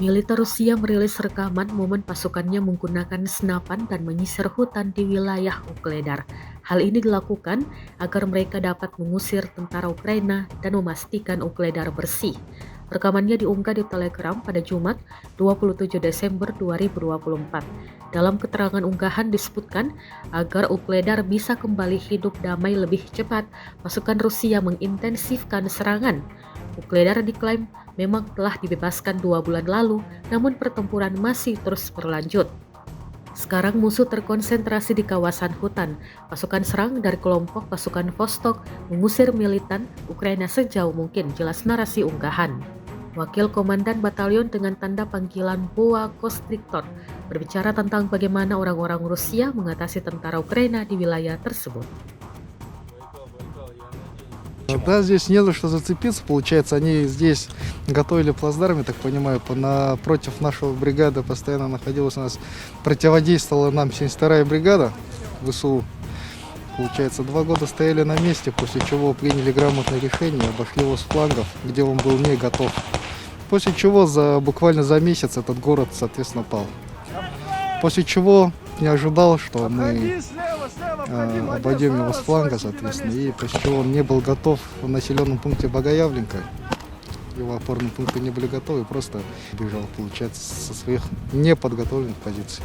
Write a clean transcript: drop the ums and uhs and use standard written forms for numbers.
Militer Rusia merilis rekaman momen pasukannya menggunakan senapan dan menyisir hutan di wilayah Ukledar. Hal ini dilakukan agar mereka dapat mengusir tentara Ukraina dan memastikan Ukledar bersih. Rekamannya diunggah di Telegram pada Jumat 27 Desember 2024. Dalam keterangan unggahan disebutkan agar Ukledar bisa kembali hidup damai lebih cepat, pasukan Rusia mengintensifkan serangan. Ukledar diklaim memang telah dibebaskan 2 bulan lalu, namun pertempuran masih terus berlanjut. Sekarang musuh terkonsentrasi di kawasan hutan. Pasukan serang dari kelompok pasukan Vostok mengusir militan Ukraina sejauh mungkin, jelas narasi unggahan. Wakil Komandan Batalion dengan tanda panggilan Boa Kostriktor berbicara tentang bagaimana orang-orang Rusia mengatasi tentara Ukraina di wilayah tersebut. Да, здесь не за что зацепиться. Получается, они здесь готовили плацдарм, я так понимаю, напротив нашего бригады постоянно находилась у нас, противодействовала нам 72-я бригада ВСУ. Получается, 2 года стояли на месте, после чего приняли грамотное решение, обошли его с флангов, где он был не готов. После чего буквально за месяц этот город, соответственно, пал. После чего не ожидал, что мы обойдем его с фланга, соответственно, и после чего он не был готов в населенном пункте Богоявленко. Его опорные пункты не были готовы, просто бежал, получается, со своих неподготовленных позиций.